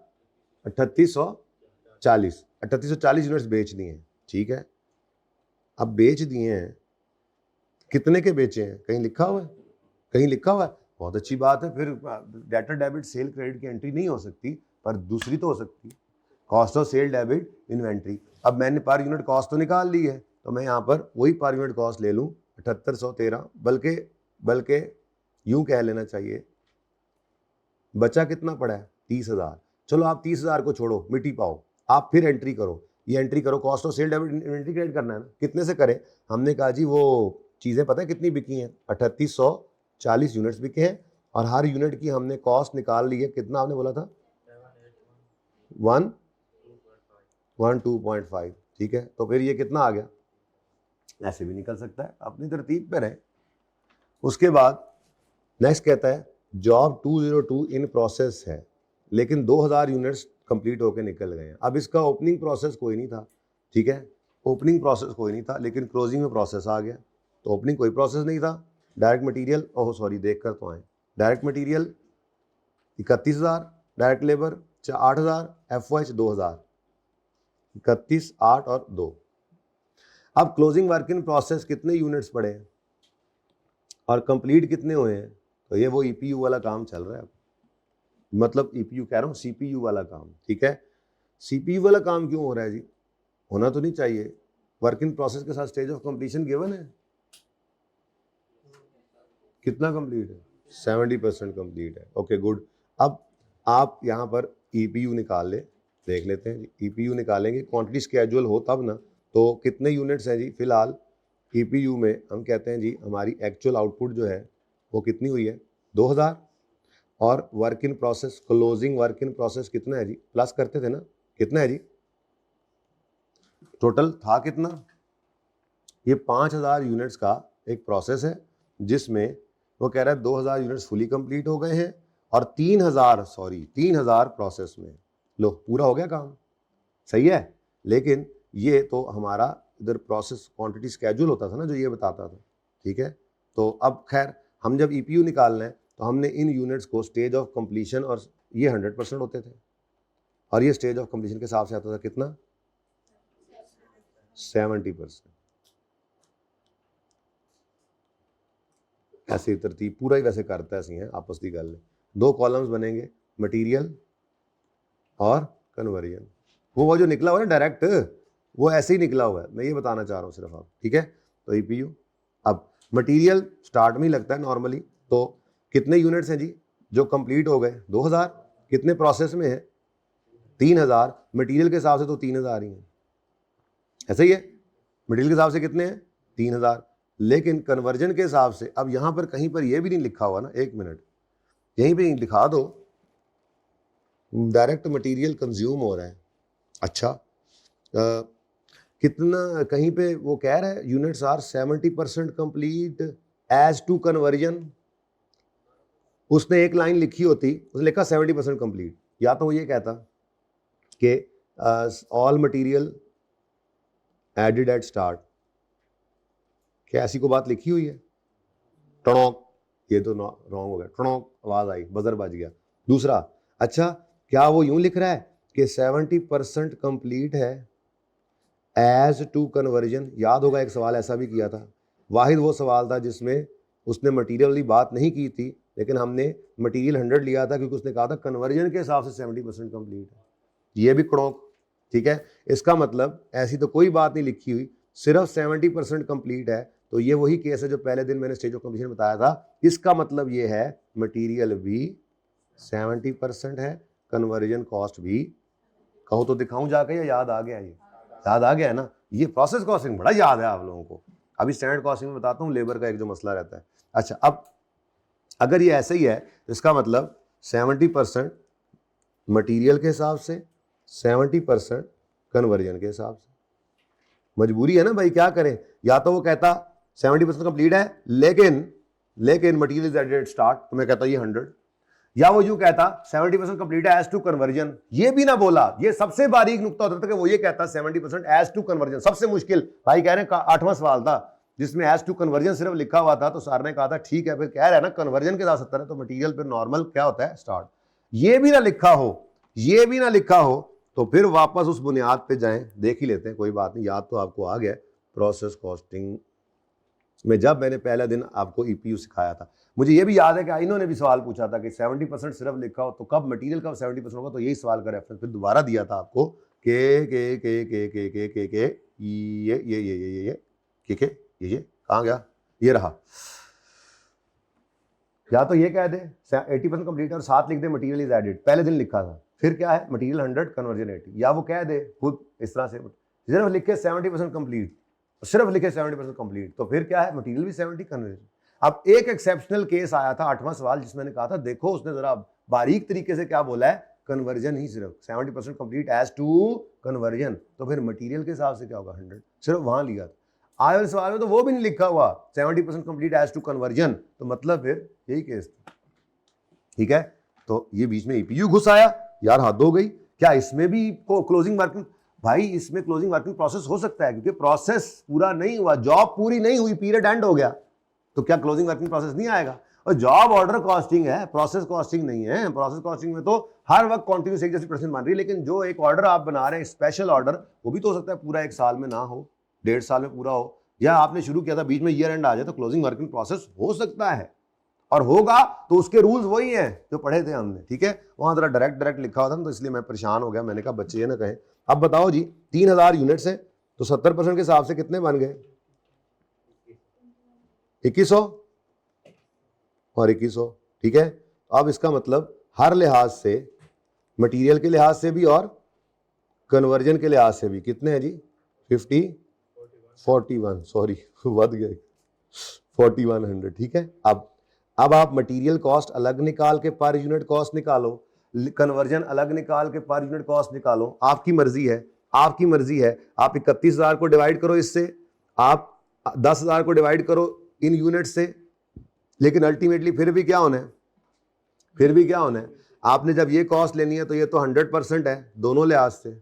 3840 यूनिट्स बेच दिए हैं, ठीक है। अब बेच दिए हैं, कितने के बेचे हैं, कहीं लिखा हुआ है, कहीं लिखा हुआ है, बहुत अच्छी बात है, फिर डेटर डेबिट सेल क्रेडिट की एंट्री नहीं हो सकती, पर दूसरी तो हो सकती, cost of sale debit inventory. अब मैंने पर यूनिट कॉस्ट तो निकाल ली है, तो मैं यहाँ पर वही पर यूनिट कॉस्ट ले लूँ 7813, बल्कि यूं कह लेना चाहिए, बचा कितना पड़ा है, 30,000, चलो आप 30,000 को छोड़ो, मिटी पाओ, आप फिर एंट्री करो, ये एंट्री करो, cost of sale debit inventory credit करना है ना, कितने से करें, हमने कहा जी वो चीज़ें पता है कितनी बिकी हैं, 3840 यूनिट्स बिके हैं, और हर यूनिट की हमने कॉस्ट निकाल ली है, कितना आपने बोला था, 112.5, ठीक है, तो फिर ये कितना आ गया, ऐसे भी निकल सकता है, अपनी तरतीब पे रहे। उसके बाद नेक्स्ट कहता है जॉब 202 इन प्रोसेस है, लेकिन 2000 यूनिट्स कंप्लीट होकर निकल गए हैं। अब इसका ओपनिंग प्रोसेस कोई नहीं था, ठीक है, ओपनिंग प्रोसेस कोई नहीं था, लेकिन क्लोजिंग में प्रोसेस आ गया, तो ओपनिंग कोई प्रोसेस नहीं था। डायरेक्ट मटेरियल, ओह सॉरी, देख कर तो आए, direct material 31,000, direct labour 8,000, FOH 2,000, 31, 8 और 2। अब क्लोजिंग वर्क इन प्रोसेस कितने यूनिट्स पड़े हैं और कंप्लीट कितने हुए हैं, तो ये वो EPU वाला काम चल रहा है, मतलब EPU कह रहा हूँ, CPU वाला काम, ठीक है। CPU वाला काम क्यों हो रहा है जी, होना तो नहीं चाहिए, वर्क इन प्रोसेस के साथ स्टेज ऑफ कंप्लीशन गिवन है, कितना कंप्लीट है, 70% कंप्लीट है, ओके गुड। अब आप यहाँ पर EPU निकाल ले, देख लेते हैं जी, EPU निकालेंगे, क्वांटिटी स्केड्यूल हो तब ना, तो कितने यूनिट्स हैं जी, फिलहाल EPU में हम कहते हैं जी हमारी एक्चुअल आउटपुट जो है वो कितनी हुई है, 2000, और work in process, closing work in process कितना है जी, प्लस करते थे ना, कितना है जी, टोटल था कितना, ये 5000 यूनिट्स का एक प्रोसेस है, जिसमें वो कह रहा है 2000 यूनिट्स फुली कंप्लीट हो गए हैं, और 3000 प्रोसेस में, लो पूरा हो गया काम, सही है। लेकिन ये तो हमारा इधर प्रोसेस क्वांटिटी स्केड्यूल होता था ना, जो ये बताता था, ठीक है। तो अब खैर हम जब EPU निकालना है तो हमने इन यूनिट्स को स्टेज ऑफ कंप्लीशन, और ये 100% होते थे, और ये स्टेज ऑफ कंप्लीशन के हिसाब से आता था कितना, 70%। ऐसी तरतीब पूरा ही वैसे करता है, ऐसी है आपस की गल, 2 कॉलम्स बनेंगे, मटीरियल और कन्वर्जन, वो जो निकला हुआ है डायरेक्ट, वो ऐसे ही निकला हुआ है, मैं ये बताना चाह रहा हूँ सिर्फ आप, ठीक है। तो EPU, अब मटेरियल स्टार्ट में ही लगता है नॉर्मली, तो कितने यूनिट्स हैं जी जो कंप्लीट हो गए, 2000, कितने प्रोसेस में है, 3000, मटेरियल के हिसाब से तो 3000 ही हैं, ऐसा ही है, मटेरियल के हिसाब से कितने हैं, 3000, लेकिन कन्वर्जन के हिसाब से, अब यहाँ पर कहीं पर ये भी नहीं लिखा हुआ ना, एक मिनट, यहीं पे दिखा दो, डायरेक्ट मटेरियल कंज्यूम हो रहा है, अच्छा कितना, कहीं पे वो कह रहा है units are 70% complete as to conversion, उसने एक लाइन लिखी होती, उसने लिखा 70% कंप्लीट, या तो वो ये कहता कि all material added at start, क्या ऐसी को बात लिखी हुई है, टणोक, ये तो रॉन्ग हो गया, टणोक आवाज आई, बजर बज गया। दूसरा, अच्छा क्या वो यूं लिख रहा है कि 70% कंप्लीट है एज टू कन्वर्जन, याद होगा एक सवाल ऐसा भी किया था, वाहिद वो सवाल था जिसमें उसने मटीरियल वाली बात नहीं की थी, लेकिन हमने मटेरियल 100 लिया था क्योंकि उसने कहा था कन्वर्जन के हिसाब से 70% कंप्लीट है। ये भी क्रोंक, ठीक है। इसका मतलब ऐसी तो कोई बात नहीं लिखी हुई, सिर्फ 70% कंप्लीट है। तो ये वही केस है जो पहले दिन मैंने स्टेज ऑफ कंप्लीशन बताया था। इसका मतलब ये है मटेरियल भी 70% है, कन्वर्जन कॉस्ट भी, कहो तो दिखाऊं जाके या याद आ गया? ये याद आ गया है ना। ये प्रोसेस कॉस्टिंग बड़ा याद है आप लोगों को। अभी स्टैंडर्ड कॉस्टिंग में बताता हूँ लेबर का एक जो मसला रहता है। अच्छा, अब अगर ये ऐसे ही है तो इसका मतलब 70% मटेरियल के हिसाब से, 70% कन्वर्जन के हिसाब से। मजबूरी है ना भाई, क्या करें? या तो वो कहता 70% कंप्लीट है लेकिन मटेरियल इज एडेड स्टार्ट, तो मैं कहता ये 100, या वो यूं कहता 70% कंप्लीट है एज टू कन्वर्जन। ये भी ना बोला, ये सबसे बारीक नुकता होता था कि वो ये कहता 70% एज टू कन्वर्जन। सबसे मुश्किल भाई कह रहे हैं 8वां सवाल था जिसमें एज टू कन्वर्जन सिर्फ लिखा हुआ था। तो सर ने कहा था ठीक है, फिर कह रहा है ना कन्वर्जन के साथ 70 है तो मटेरियल फिर नॉर्मल क्या होता है? स्टार्ट। ये भी ना लिखा हो तो फिर वापस उस बुनियाद पे जाएं, देख ही लेते हैं, कोई बात नहीं, याद तो आपको आ गया। प्रोसेस कॉस्टिंग में जब मैंने पहला दिन आपको ईपीयू सिखाया था, मुझे ये भी याद है कि इन्होंने भी सवाल पूछा था कि 70% सिर्फ लिखा हो तो कब मटेरियल कब 70% होगा, तो यही सवाल का रेफरेंस फिर दोबारा दिया था आपको के ये कहाँ गया? ये रहा। या तो ये कह दे 80% कंप्लीट और साथ लिख दे मटेरियल इज एडेड, पहले दिन लिखा था, फिर क्या है मटेरियल 100 कन्वर्जन 80, या वो कह दे खुद इस तरह से सिर्फ लिखे 70% कंप्लीट, सिर्फ लिखे 70% कंप्लीट, तो फिर क्या है मटेरियल भी 70 कन्वर्जन। अब एक एक्सेप्शनल केस आया था 8वां सवाल जिसमें मैंने कहा था देखो उसने जरा बारीक तरीके से क्या बोला है, कन्वर्जन ही सिर्फ 70% कंप्लीट एज टू कन्वर्जन, तो फिर मटेरियल के हिसाब से क्या होगा 100, सिर्फ वहां लिया था। आए वाले सवाल में तो वो भी नहीं लिखा हुआ 70% कंप्लीट एज टू कन्वर्जन, तो मतलब फिर यही केस था, ठीक है। तो ये बीच में ईपीयू घुस आया, यार हद हो गई, क्या इसमें भी क्लोजिंग वर्किंग? भाई इसमें क्लोजिंग वर्किंग प्रोसेस हो सकता है क्योंकि प्रोसेस पूरा नहीं हुआ, जॉब पूरी नहीं हुई, पीरियड एंड हो गया, तो क्या क्लोजिंग वर्किंग प्रोसेस नहीं आएगा? और जॉब ऑर्डर कॉस्टिंग है, प्रोसेस कॉस्टिंग नहीं है। प्रोसेस कॉस्टिंग में तो हर वक्त कॉन्टिन्यूस एक जैसी प्रोसेस बन रही है, लेकिन जो एक ऑर्डर आप बना रहे हैं स्पेशल ऑर्डर, वो भी तो हो सकता है पूरा 1 साल में ना हो, 1.5 साल में पूरा हो, या आपने शुरू किया था बीच में ईयर एंड आ जाए, तो क्लोजिंग वर्किंग प्रोसेस हो सकता है, और होगा तो उसके रूल्स वही हैं जो पढ़े थे हमने, ठीक है। वहां जरा डायरेक्ट लिखा हुआ था, तो इसलिए मैं परेशान हो गया, मैंने कहा बच्चे ये ना कहें। अब बताओ जी 3000 यूनिट्स है तो 70% के हिसाब से कितने बन गए? 2100 और 2100, ठीक है। अब इसका मतलब हर लिहाज से, मटेरियल के लिहाज से भी और कन्वर्जन के लिहाज से भी कितने हैं जी? 41 सॉरी बढ़ गए 4100, ठीक है। अब आप मटेरियल कॉस्ट अलग निकाल के पर यूनिट कॉस्ट निकालो, कन्वर्जन अलग निकाल के पर यूनिट कॉस्ट निकालो, आपकी मर्जी है, आपकी मर्जी है। आप 31,000 को डिवाइड करो इससे, आप 10,000 को डिवाइड करो इन यूनिट से, लेकिन अल्टीमेटली फिर भी क्या होना है? फिर भी क्या होना है? आपने जब ये कॉस्ट लेनी है तो ये तो 100% है दोनों लिहाज से,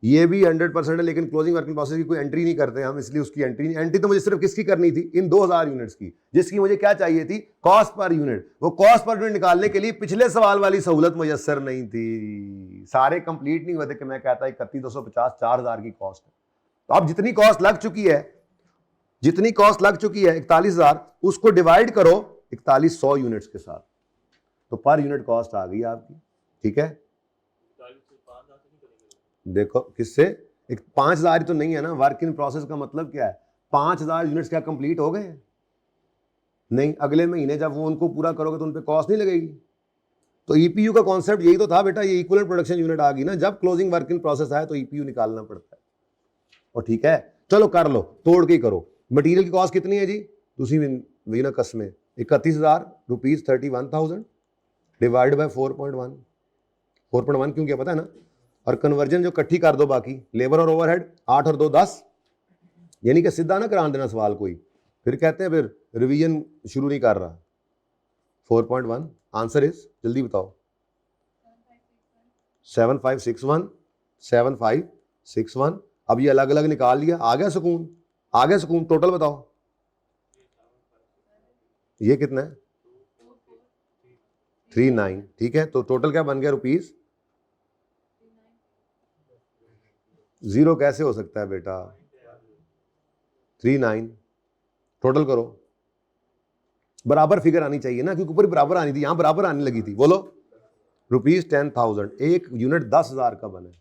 ये भी 100% है, लेकिन क्लोजिंग वर्किंग प्रोसेस की कोई एंट्री नहीं करते हम, इसलिए उसकी एंट्री तो मुझे सिर्फ किसकी करनी थी? इन 2000 यूनिट्स की, जिसकी मुझे क्या चाहिए थी? Cost per unit. वो कॉस्ट पर यूनिट निकालने के लिए पिछले सवाल वाली सहूलत मुयस्सर नहीं थी, सारे कंप्लीट नहीं हुए थे कि मैं कहता 31,250 4000 की कॉस्ट है। तो अब जितनी कॉस्ट लग चुकी है 41,000, उसको डिवाइड करो 4100 यूनिट्स के साथ, तो पर यूनिट कॉस्ट आ गई आपकी, ठीक है। देखो किससे? एक 5000 तो नहीं है ना, वर्क इन प्रोसेस का मतलब क्या है? 5000 यूनिट्स क्या कंप्लीट हो गए? नहीं, अगले महीने जब वो उनको पूरा करोगे तो उन पे कॉस्ट नहीं लगेगी। तो ईपीयू का कॉन्सेप्ट यही तो था बेटा, ये इक्विवेलेंट प्रोडक्शन यूनिट आ गई ना, जब क्लोजिंग वर्क इन प्रोसेस आए तो ईपीयू निकालना पड़ता है। और ठीक है, चलो कर लो, तोड़ के करो। मटीरियल की कॉस्ट कितनी है जी? तुसी भी ना कसमें 31,000 रुपीज 31,000 डिवाइड बाय 4.1 क्यों क्या पता है ना। और कन्वर्जन जो इकट्ठी कर दो, बाकी लेबर और ओवरहेड 8 और 2 10, यानी कि सीधा ना करान देना सवाल कोई, फिर कहते हैं फिर रिवीजन शुरू नहीं कर रहा। 4.1 आंसर इज, जल्दी बताओ, 7561। अब ये अलग अलग निकाल लिया, आ गया सुकून। टोटल बताओ ये कितना है? 39, ठीक है। तो टोटल क्या बन गया रुपीज? 0 कैसे हो सकता है बेटा? 39 टोटल करो, बराबर फिगर आनी चाहिए ना, क्योंकि ऊपर बराबर आनी थी, यहाँ बराबर आने लगी थी। बोलो ₹10,000, एक यूनिट 10,000 का बना है।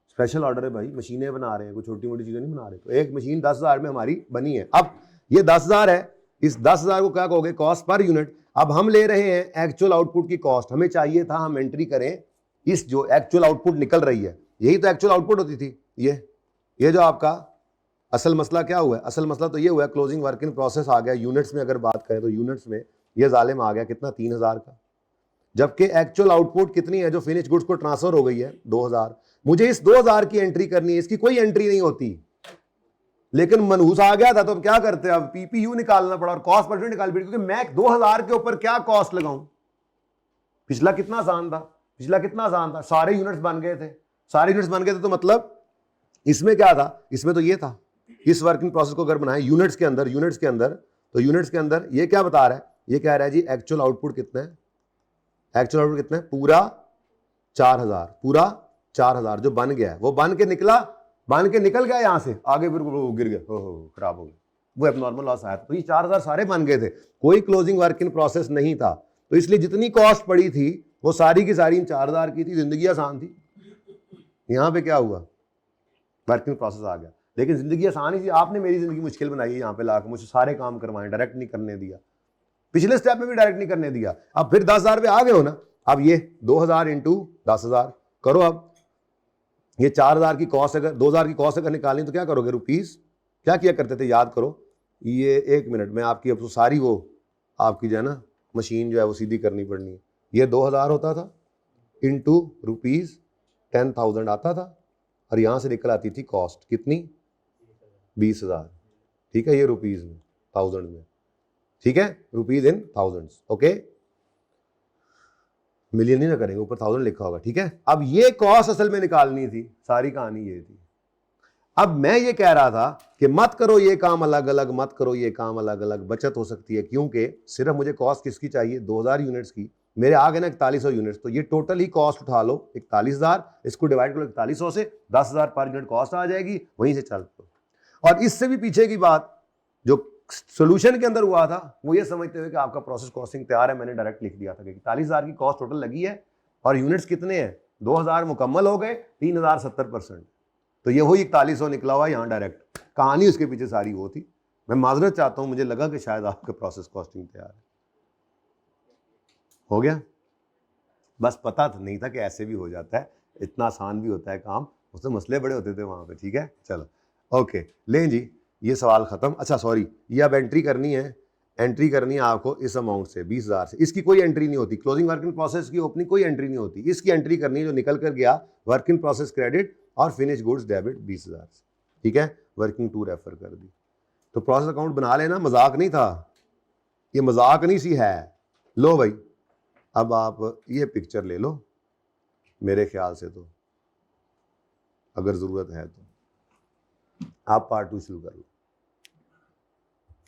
स्पेशल ऑर्डर है भाई, मशीनें बना रहे हैं, कोई छोटी मोटी चीजें नहीं बना रहे। तो एक मशीन 10,000 में हमारी बनी है। अब ये 10,000 है, इस 10,000 को क्या कहोगे, कॉस्ट पर यूनिट। अब हम ले रहे हैं एक्चुअल आउटपुट की कॉस्ट, हमें चाहिए था हम एंट्री करें इस जो एक्चुअल आउटपुट निकल रही है, यही तो एक्चुअल आउटपुट होती थी। ये जो आपका असल मसला क्या हुआ है, असल मसला तो ये हुआ है, क्लोजिंग वर्क इन प्रोसेस आ गया यूनिट्स में। अगर बात करें तो यूनिट्स में ये जालिम आ गया कितना, 3,000 का, जबकि एक्चुअल आउटपुट कितनी है जो फिनिश गुड्स को ट्रांसफर हो गई है, 2,000। मुझे इस 2,000 की एंट्री करनी है, इसकी कोई एंट्री नहीं होती, लेकिन मनहूस आ गया था तो अब क्या करते हैं, अब पीपीयू निकालना पड़ा और कॉस्ट पर यूनिट निकाल पड़ी, क्योंकि मैं 2,000 के ऊपर क्या कॉस्ट लगाऊं। पिछला कितना आसान था, सारे यूनिट्स बन गए थे, तो मतलब इसमें क्या था, इसमें तो ये था, इस वर्किंग प्रोसेस को अगर बनाए यूनिट्स के अंदर, तो यूनिट्स के अंदर ये क्या बता रहा है, ये कह रहा है जी एक्चुअल आउटपुट कितना है, पूरा 4,000 जो बन गया है, वो बन के निकल गया यहां से, आगे फिर वो गिर गया, खराब हो गया, वो एबनॉर्मल लॉस आया था। तो ये 4,000 सारे बन गए थे, कोई क्लोजिंग वर्क इन प्रोसेस नहीं था, तो इसलिए जितनी कॉस्ट पड़ी थी वो सारी की सारी इन 4,000 की थी, जिंदगी आसान थी। यहां पे क्या हुआ, वर्किंग प्रोसेस आ गया, लेकिन जिंदगी आसान ही थी, आपने मेरी जिंदगी मुश्किल बनाई है, यहाँ पे लाकर मुझे सारे काम करवाए, डायरेक्ट नहीं करने दिया, पिछले स्टेप में भी डायरेक्ट नहीं करने दिया। अब फिर 10,000 पे आ गए हो ना, अब ये 2,000 इंटू 10,000 करो। अब ये 4,000 की कॉस्ट, अगर 2,000 की कॉस्ट अगर निकालनी तो क्या करोगे, रुपीस क्या किया करते थे, याद करो। ये 1 मिनट में आपकी अब तो सारी वो आपकी जो है ना मशीन जो है वो सीधी करनी पड़नी है। ये 2,000 होता था इंटू ₹10,000 आता था, और यहां से निकल आती थी कॉस्ट कितनी, 20,000। ठीक है, ये रुपीज में, थाउजेंड में, ठीक है, rupees in thousands, okay, million नहीं ना करेंगे, ऊपर 1,000 लिखा होगा, ठीक है। अब ये कॉस्ट असल में निकालनी थी, सारी कहानी ये थी। अब मैं ये कह रहा था कि मत करो ये काम अलग अलग, बचत हो सकती है, क्योंकि सिर्फ मुझे कॉस्ट किसकी चाहिए, 2,000 यूनिट्स की, मेरे आ गए ना 4100 यूनिट्स, तो ये टोटल ही कॉस्ट उठा लो 41,000, इसको डिवाइड करो 4100 से, 10,000 पर यूनिट कॉस्ट आ जाएगी, वहीं से चल दो। और इससे भी पीछे की बात जो सोल्यूशन के अंदर हुआ था, वो ये समझते हुए कि आपका प्रोसेस कॉस्टिंग तैयार है, मैंने डायरेक्ट लिख दिया था कि 41,000 की कॉस्ट टोटल लगी है, और यूनिट्स कितने हैं, 2,000 मुकम्मल हो गए, 3,000 70%, तो ये वही 4100 निकला हुआ यहाँ डायरेक्ट। कहानी उसके पीछे सारी वो थी। मैं माजरत चाहता हूँ, मुझे लगा कि शायद आपके प्रोसेस कॉस्टिंग तैयार है, हो गया, बस पता था नहीं था कि ऐसे भी हो जाता है, इतना आसान भी होता है काम, उसमें मसले बड़े होते थे वहाँ पे, ठीक है, चलो ओके, लें जी, ये सवाल खत्म। अच्छा सॉरी, ये अब एंट्री करनी है आपको इस अमाउंट से, 20,000 से, इसकी कोई एंट्री नहीं होती, क्लोजिंग वर्क इन प्रोसेस की ओपनिंग कोई एंट्री नहीं होती, इसकी एंट्री करनी है जो निकल कर गया वर्क इन प्रोसेस क्रेडिट और फिनिश गुड्स डेबिट 20,000 से, ठीक है, वर्किंग टू रेफर कर दी। तो प्रोसेस अकाउंट बना लेना, मजाक नहीं था, ये मजाक नहीं सी है। लो भाई, अब आप ये पिक्चर ले लो, मेरे ख्याल से तो अगर ज़रूरत है तो आप पार्ट 2 शुरू कर लो।